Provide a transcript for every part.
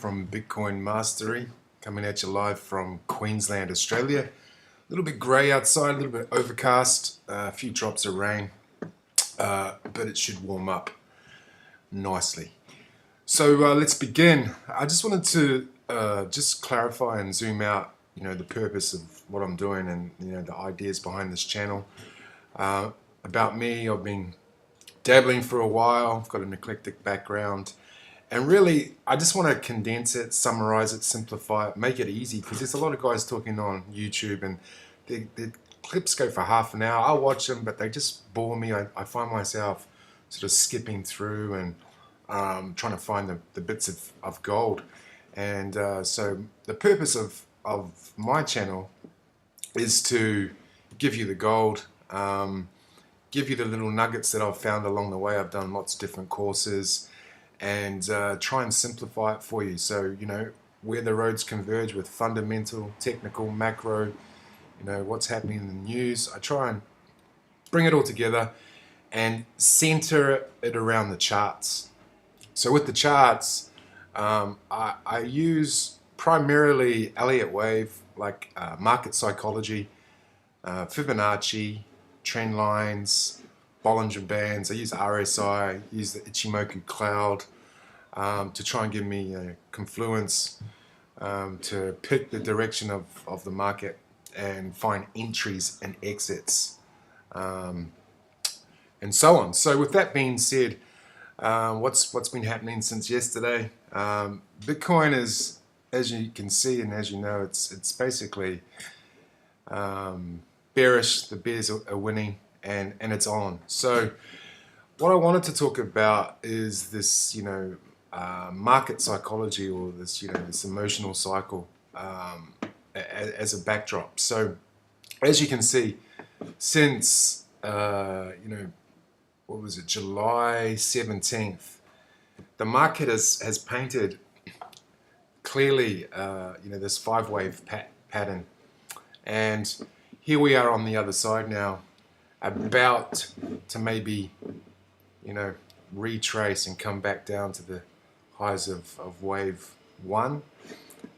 from Bitcoin Mastery, coming at you live from Queensland, Australia. A little bit grey outside, a little bit overcast, a few drops of rain, but it should warm up nicely. So let's begin. I just wanted to just clarify and zoom out, the purpose of what I'm doing and, the ideas behind this channel. About me, I've been dabbling for a while, I've got an eclectic background. And really, I just want to condense it, summarize it, simplify it, make it easy, because there's a lot of guys talking on YouTube and the clips go for half an hour. I'll watch them, but they just bore me. I find myself sort of skipping through and trying to find the bits of gold. And so the purpose of my channel is to give you the gold, give you the little nuggets that I've found along the way. I've done lots of different courses, and try and simplify it for you. So, where the roads converge with fundamental, technical, macro, what's happening in the news. I try and bring it all together and center it around the charts. So with the charts, I use primarily Elliott wave, like market psychology, Fibonacci, trend lines, Bollinger Bands. I use RSI, use the Ichimoku cloud to try and give me confluence to pick the direction of the market and find entries and exits, and so on. So with that being said, what's been happening since yesterday? Bitcoin is, as you can see and as you know, it's basically bearish. The bears are winning. And it's on. So what I wanted to talk about is this, market psychology, or this, this emotional cycle as a backdrop. So as you can see, since, what was it, July 17th, the market has painted clearly, this five-wave pattern. And here we are on the other side now, about to maybe, retrace and come back down to the highs of wave one.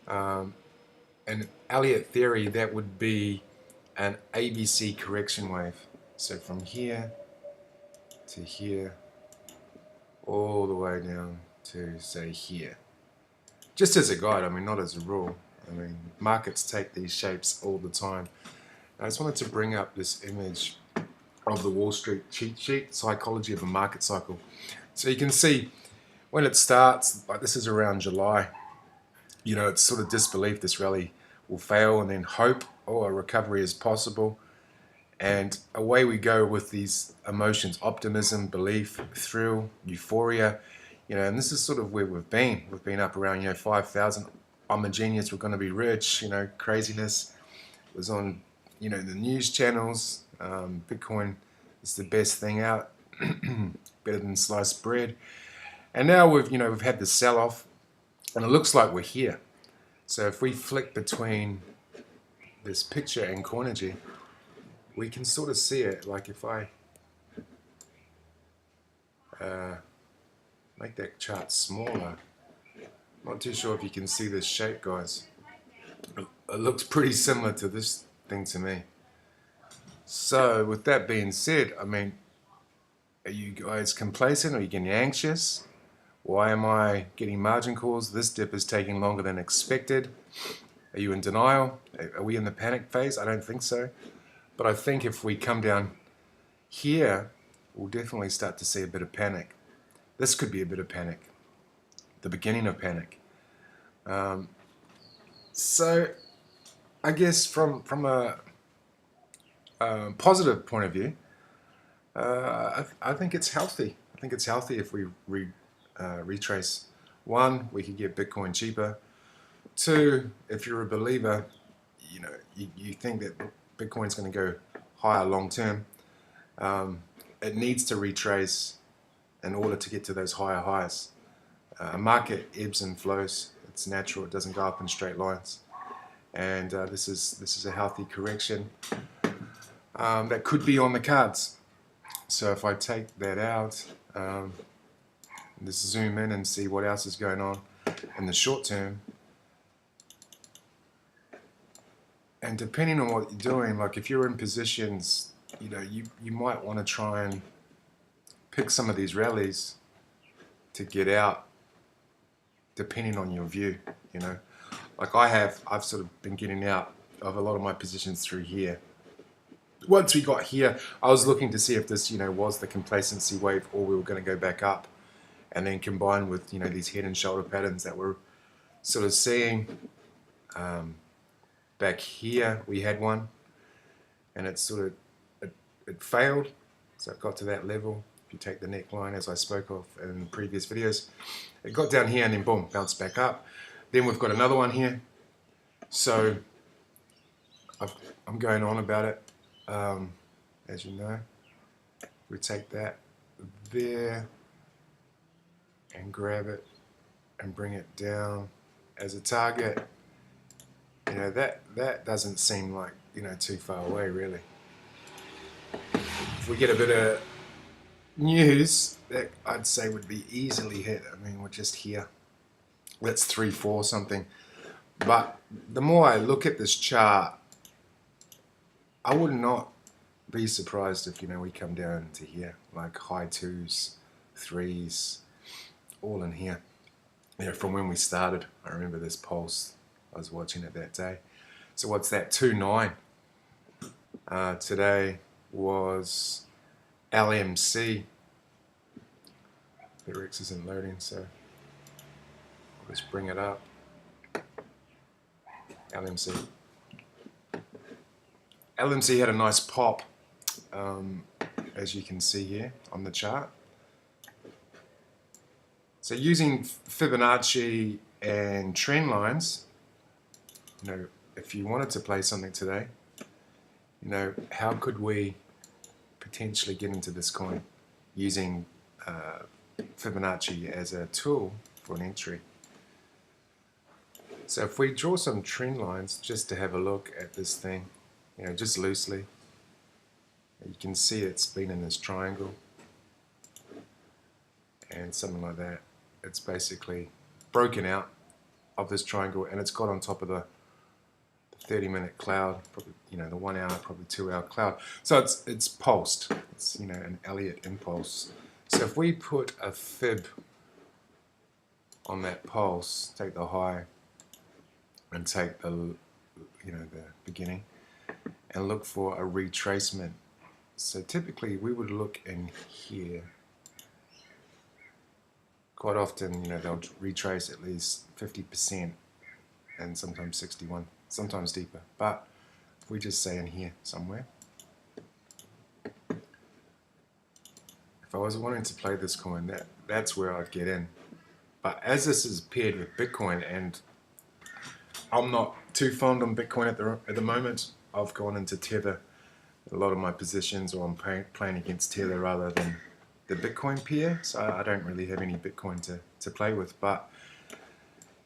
And Elliott theory, that would be an ABC correction wave. So from here to here, all the way down to, say, here. Just as a guide, not as a rule. Markets take these shapes all the time. I just wanted to bring up this image of the Wall Street cheat sheet, psychology of a market cycle. So you can see when it starts, like this is around July, it's sort of disbelief this rally will fail, and then hope, a recovery is possible. And away we go with these emotions: optimism, belief, thrill, euphoria, and this is sort of where we've been. We've been up around, 5,000. I'm a genius, we're going to be rich, craziness. It was on, the news channels. Bitcoin is the best thing out, better than sliced bread. And now we've had the sell-off, and it looks like we're here. So if we flick between this picture and Coinergy, we can sort of see it. Like if I make that chart smaller, not too sure if you can see this shape, guys. It looks pretty similar to this thing to me. So with that being said, are you guys complacent? Are you getting anxious? Why am I getting margin calls? This dip is taking longer than expected. Are you in denial? Are we in the panic phase? I don't think so. But I think if we come down here, we'll definitely start to see a bit of panic. This could be a bit of panic, the beginning of panic. So I guess from a positive point of view, I think it's healthy. I think it's healthy if we retrace. One, we could get Bitcoin cheaper. Two, if you're a believer, you think that Bitcoin's going to go higher long term, it needs to retrace in order to get to those higher highs. A market ebbs and flows. It's natural. It doesn't go up in straight lines. And this is a healthy correction that could be on the cards. So if I take that out, just zoom in and see what else is going on. in the short term. And depending on what you're doing, like if you're in positions, you know, you might want to try and pick some of these rallies to get out, depending on your view, you know. Like I've sort of been getting out of a lot of my positions through here. Once we got here, I was looking to see if this, you know, was the complacency wave or we were going to go back up, and then combined with, you know, these head and shoulder patterns that we're sort of seeing. Back here we had one, and it sort of it failed, so it got to that level. If you take the neckline, as I spoke of in previous videos, it got down here and then boom, bounced back up. Then we've got another one here. So I'm going on about it. As you know, we take that there and grab it and bring it down as a target. You know, that doesn't seem like, you know, too far away really. If we get a bit of news, that I'd say would be easily hit. I mean, we're just here. That's 3-4 something. But the more I look at this chart, I would not be surprised if, you know, we come down to here, like high 2s, 3s, all in here. You know, from when we started, I remember this pulse. I was watching it that day. So what's that? 2-9. Today was LMC. The Rex isn't loading, so I'll just bring it up. LMC. LMC had a nice pop, as you can see here on the chart. So using Fibonacci and trend lines, you know, if you wanted to play something today, you know, how could we potentially get into this coin using Fibonacci as a tool for an entry? So if we draw some trend lines just to have a look at this thing, you know, just loosely, you can see it's been in this triangle and something like that. It's basically broken out of this triangle and it's got on top of the 30-minute cloud, probably, you know, the 1 hour, probably 2 hour cloud. So it's pulsed. It's, you know, an Elliott impulse. So if we put a fib on that pulse, take the high and take the, you know, the beginning, and look for a retracement. So typically we would look in here. Quite often, you know, they'll retrace at least 50% and sometimes 61, sometimes deeper. But if we just say in here somewhere, if I was wanting to play this coin, that's where I'd get in. But as this is paired with Bitcoin, and I'm not too fond on Bitcoin at the moment, I've gone into Tether a lot of my positions, or I'm playing against Tether rather than the Bitcoin pair, so I don't really have any Bitcoin to play with. But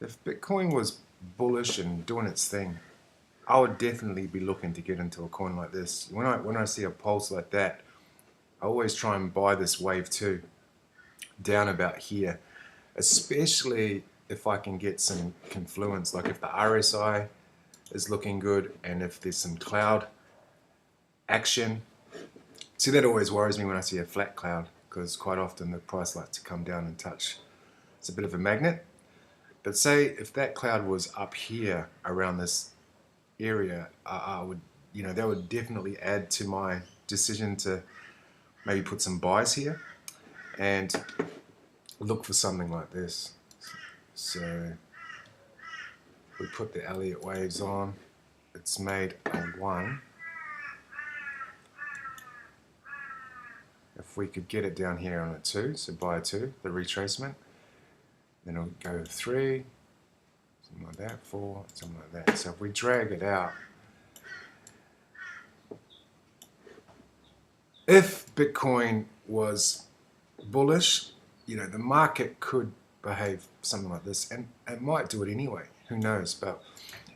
if Bitcoin was bullish and doing its thing, I would definitely be looking to get into a coin like this. When I see a pulse like that, I always try and buy this wave too, down about here, especially if I can get some confluence, like if the RSI is looking good and if there's some cloud action. See, that always worries me when I see a flat cloud, because quite often the price likes to come down and touch. It's a bit of a magnet. But say if that cloud was up here around this area, I would, you know, that would definitely add to my decision to maybe put some buys here and look for something like this. So we put the Elliott waves on. It's made a 1. If we could get it down here on a 2, so buy a 2, the retracement, then it'll go 3, something like that, 4, something like that. So if we drag it out, if Bitcoin was bullish, you know, the market could behave something like this, and it might do it anyway, who knows. But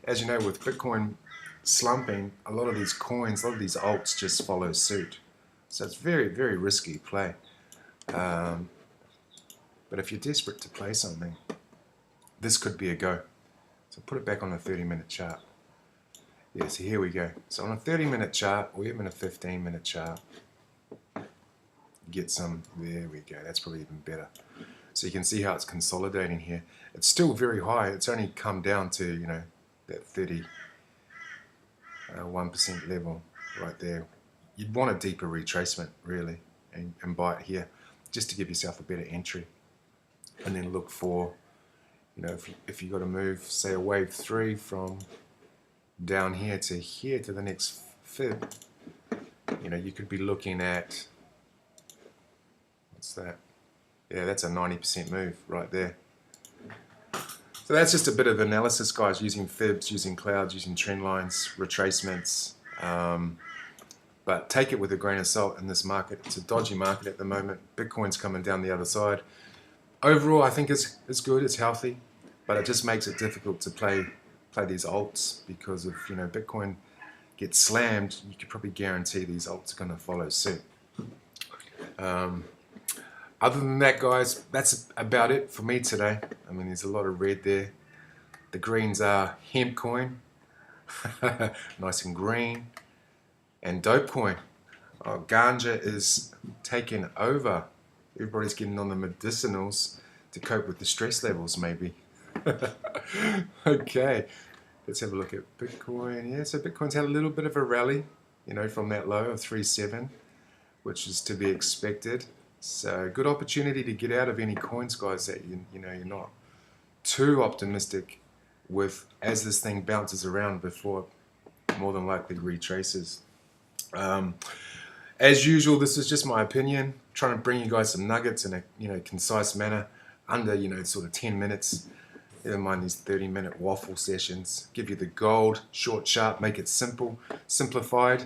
as you know, with Bitcoin slumping, a lot of these coins, a lot of these alts just follow suit. So it's very, very risky play. But if you're desperate to play something, this could be a go. So put it back on a 30-minute chart. Yeah, so here we go. So on a 30-minute chart, or even a 15-minute chart, get some, there we go, that's probably even better. So you can see how it's consolidating here. It's still very high. It's only come down to, you know, that 31% level right there. You'd want a deeper retracement, really, and buy it here, just to give yourself a better entry. And then look for, you know, if you got to move, say, a wave 3 from down here to the next fib, you know, you could be looking at, what's that? Yeah, that's a 90% move right there. So that's just a bit of analysis, guys, using fibs, using clouds, using trend lines, retracements. But take it with a grain of salt in this market. It's a dodgy market at the moment. Bitcoin's coming down the other side. Overall, I think it's good, it's healthy, but it just makes it difficult to play these alts because if, you know, Bitcoin gets slammed, you could probably guarantee these alts are going to follow suit. Other than that, guys, that's about it for me today. I mean, there's a lot of red there. The greens are hemp coin, nice and green, and dope coin. Oh, ganja is taking over. Everybody's getting on the medicinals to cope with the stress levels, maybe. Okay, let's have a look at Bitcoin. Yeah, so Bitcoin's had a little bit of a rally, you know, from that low of 3.7, which is to be expected. So good opportunity to get out of any coins, guys, that you know you're not too optimistic with as this thing bounces around before it more than likely retraces. As usual, this is just my opinion, trying to bring you guys some nuggets in a, you know, concise manner, under, you know, sort of 10 minutes. Never mind these 30-minute waffle sessions. Give you the gold, short, sharp, make it simple, simplified.